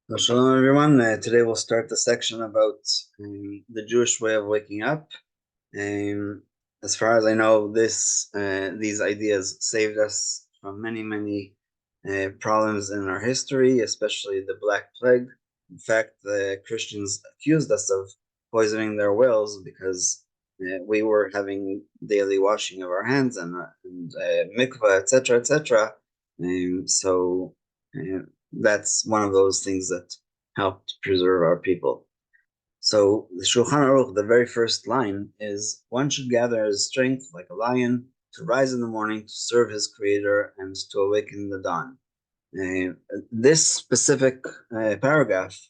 So shalom everyone. Today we'll start the section about the Jewish way of waking up. Um, as far as I know, these ideas saved us from many problems in our history, especially the Black Plague. In fact, the Christians accused us of poisoning their wells because we were having daily washing of our hands and mikvah, etc., etc. So that's one of those things that helped preserve our people. So the Shulchan Aruch, the very first line is, one should gather his strength like a lion to rise in the morning to serve his creator and to awaken the dawn. This specific paragraph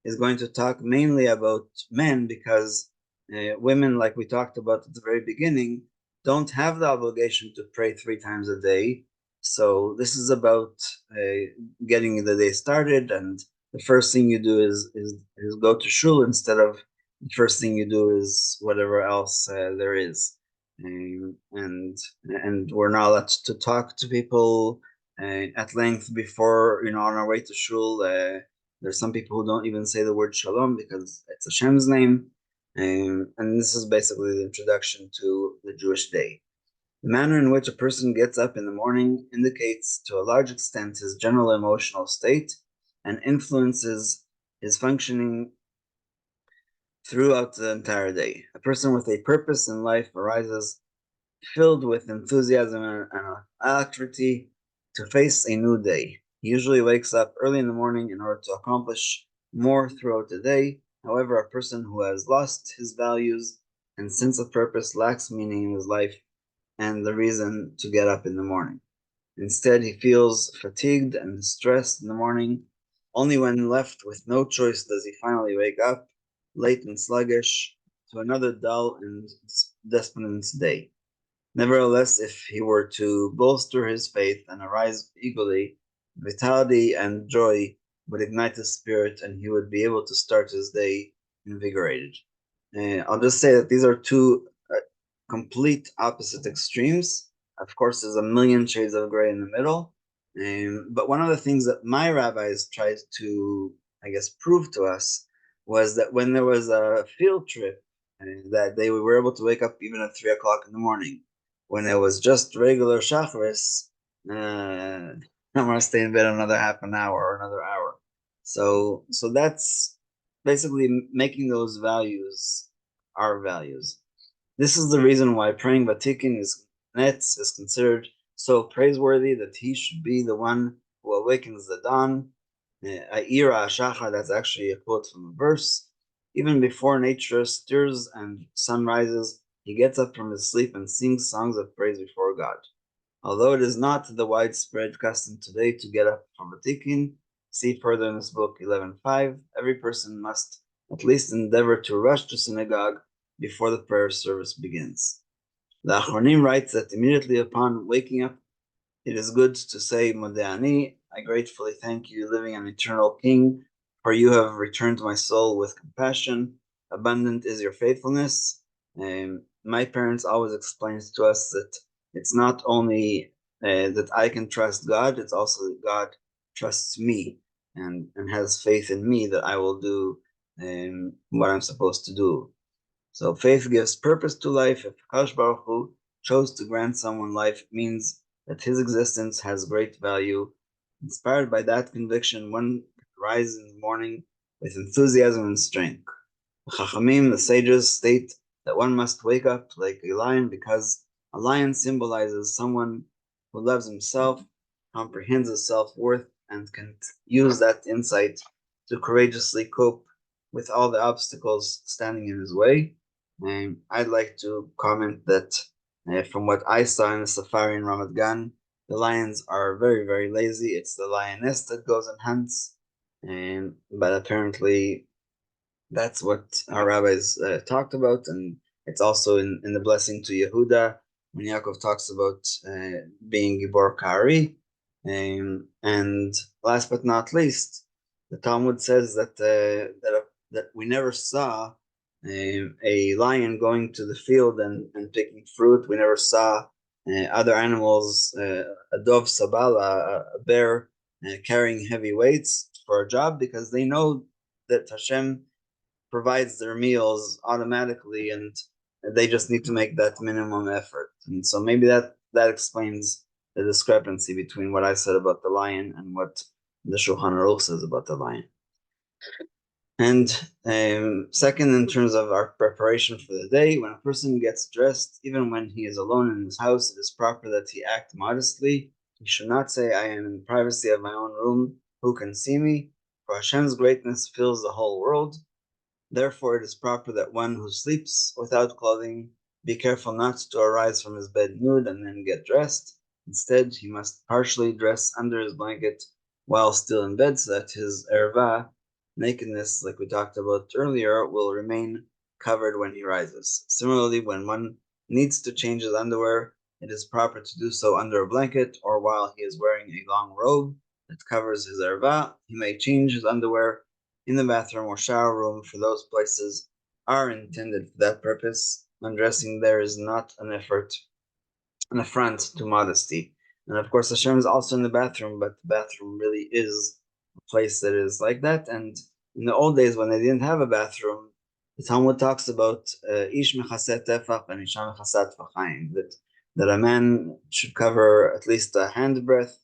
is going to talk mainly about men because women, like we talked about at the very beginning, don't have the obligation to pray 3 times a day. So this is about getting the day started, and the first thing you do is go to shul instead of the first thing you do is whatever else there is. And we're not allowed to talk to people at length before, on our way to shul. There's some people who don't even say the word shalom because it's Hashem's name. And this is basically the introduction to the Jewish day. The manner in which a person gets up in the morning indicates to a large extent his general emotional state and influences his functioning throughout the entire day. A person with a purpose in life arises filled with enthusiasm and alacrity to face a new day. He usually wakes up early in the morning in order to accomplish more throughout the day. However, a person who has lost his values and sense of purpose lacks meaning in his life and the reason to get up in the morning. Instead, he feels fatigued and stressed in the morning. Only when left with no choice does he finally wake up, late and sluggish, to another dull and despondent day. Nevertheless, if he were to bolster his faith and arise eagerly, vitality and joy would ignite his spirit and he would be able to start his day invigorated. I'll just say that these are two complete opposite extremes. Of course, there's a million shades of gray in the middle. But one of the things that my rabbis tried to, I guess, prove to us was that when there was a field trip, that they were able to wake up even at 3 o'clock in the morning. When it was just regular Shacharis, I'm gonna stay in bed another half an hour or another hour. So that's basically making those values our values. This is the reason why praying Vatikin is considered so praiseworthy that he should be the one who awakens the dawn. Ira Shachar, that's actually a quote from a verse. Even before nature stirs and sun rises, he gets up from his sleep and sings songs of praise before God. Although it is not the widespread custom today to get up from Vatikin, see further in this book 11.5, every person must at least endeavor to rush to synagogue before the prayer service begins. The Achronim writes that immediately upon waking up, it is good to say, Modeani, I gratefully thank you, living and eternal King, for you have returned my soul with compassion. Abundant is your faithfulness. My parents always explained to us that it's not only that I can trust God, it's also that God trusts me and has faith in me that I will do what I'm supposed to do. So faith gives purpose to life. If Kadosh Baruch Hu chose to grant someone life, it means that his existence has great value. Inspired by that conviction, one rises in the morning with enthusiasm and strength. The Chachamim, the sages, state that one must wake up like a lion because a lion symbolizes someone who loves himself, comprehends his self-worth, and can use that insight to courageously cope with all the obstacles standing in his way. I'd like to comment that from what I saw in the safari in Ramat Gan, the lions are very lazy. It's the lioness that goes and hunts, but apparently that's what our rabbis talked about, and it's also in the blessing to Yehuda when Yaakov talks about being Gibor Kari. And last but not least, the Talmud says that we never saw a lion going to the field and picking fruit. We never saw other animals, a dove sabal, a bear carrying heavy weights. for a job because they know that Hashem provides their meals automatically, and they just need to make that minimum effort. And so maybe that explains the discrepancy between what I said about the lion and what the Shulchan Aruch says about the lion. And second, in terms of our preparation for the day, when a person gets dressed, even when he is alone in his house, it is proper that he act modestly. He should not say, "I am in privacy of my own room. Who can see me?" For Hashem's greatness fills the whole world. Therefore, it is proper that one who sleeps without clothing be careful not to arise from his bed nude and then get dressed. Instead, he must partially dress under his blanket while still in bed so that his erva, nakedness, like we talked about earlier, will remain covered when he rises. Similarly, when one needs to change his underwear, it is proper to do so under a blanket or while he is wearing a long robe that covers his erva. He may change his underwear in the bathroom or shower room, for those places are intended for that purpose. Undressing there is not an affront to modesty. And of course, Hashem is also in the bathroom, but the bathroom really is a place that is like that. And in the old days, when they didn't have a bathroom, the Talmud talks about ish mechaset tefach and isha mechasat tefachayim, that a man should cover at least a handbreadth,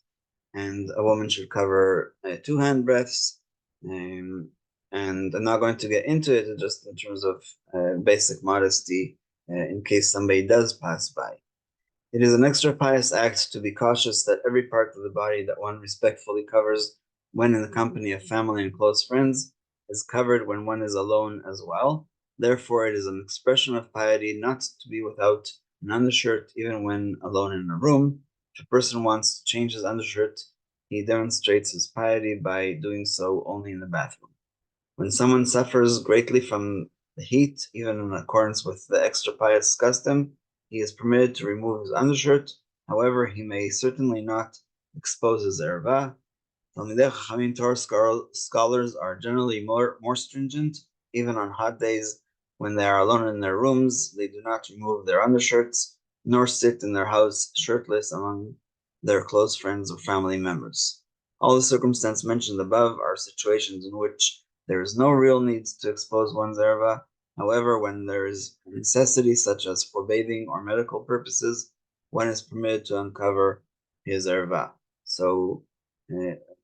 and a woman should cover 2 handbreadths. And I'm not going to get into it just in terms of basic modesty in case somebody does pass by. It is an extra pious act to be cautious that every part of the body that one respectfully covers when in the company of family and close friends is covered when one is alone as well. Therefore, it is an expression of piety not to be without an undershirt even when alone in a room. If a person wants to change his undershirt, he demonstrates his piety by doing so only in the bathroom. When someone suffers greatly from the heat, even in accordance with the extra pious custom, he is permitted to remove his undershirt. However, he may certainly not expose his erva. Talmidei Chachamim Torah scholars are generally more stringent. Even on hot days when they are alone in their rooms, they do not remove their undershirts, nor sit in their house shirtless among their close friends or family members. All the circumstances mentioned above are situations in which there is no real need to expose one's erva. However, when there is a necessity such as for bathing or medical purposes, one is permitted to uncover his erva. So,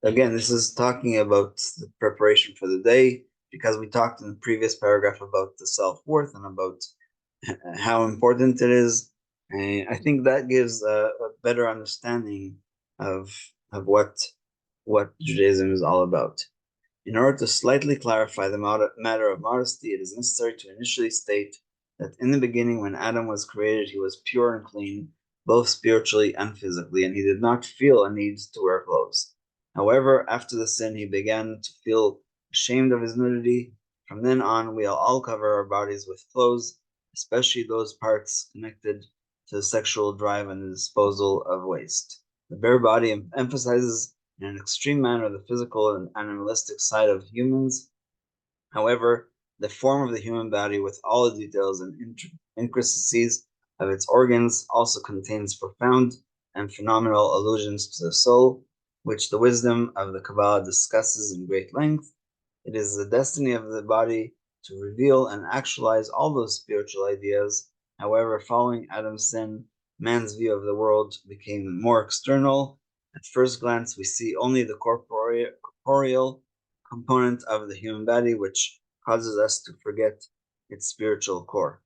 again, this is talking about the preparation for the day, because we talked in the previous paragraph about the self-worth and about how important it is. I think that gives a better understanding of what Judaism is all about. In order to slightly clarify the matter of modesty, it is necessary to initially state that in the beginning, when Adam was created, he was pure and clean, both spiritually and physically, and he did not feel a need to wear clothes. However, after the sin, he began to feel ashamed of his nudity. From then on, we all cover our bodies with clothes, especially those parts connected to the sexual drive and the disposal of waste. The bare body emphasizes in an extreme manner the physical and animalistic side of humans. However, the form of the human body, with all the details and intricacies of its organs, also contains profound and phenomenal allusions to the soul, which the wisdom of the Kabbalah discusses in great length. It is the destiny of the body to reveal and actualize all those spiritual ideas. However, following Adam's sin, man's view of the world became more external. At first glance, we see only the corporeal component of the human body, which causes us to forget its spiritual core.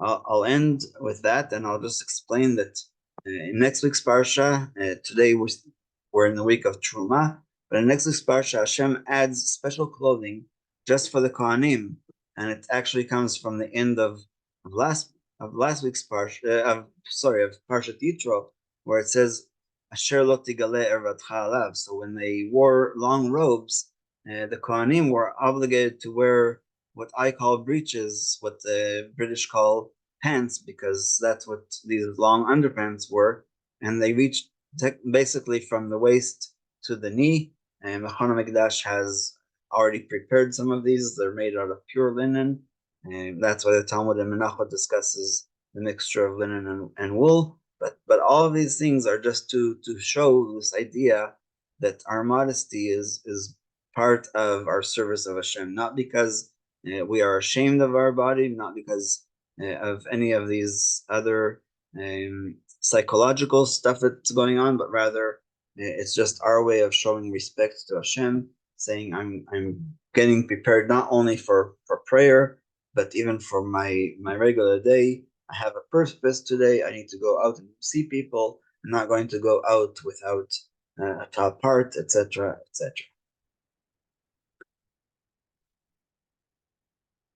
I'll end with that, and I'll just explain that in next week's parsha, today we're in the week of Truma, but in next week's parsha, Hashem adds special clothing just for the Kohanim, and it actually comes from the end of last week's parsha, of Parshat Yitro, where it says, Asher lo tigale ervatcha alav. So when they wore long robes, the Kohanim were obligated to wear what I call breeches, what the British call pants, because that's what these long underpants were, and they reached basically from the waist to the knee. And Mechon HaMikdash has already prepared some of these. They're made out of pure linen, and that's why the Talmud in Menachot discusses the mixture of linen and wool. But all of these things are just to show this idea that our modesty is part of our service of Hashem, not because we are ashamed of our body, not because of any of these other psychological stuff that's going on, but rather it's just our way of showing respect to Hashem, saying I'm getting prepared not only for prayer, but even for my regular day. I have a purpose today. I need to go out and see people. I'm not going to go out without a top part, etc., etc.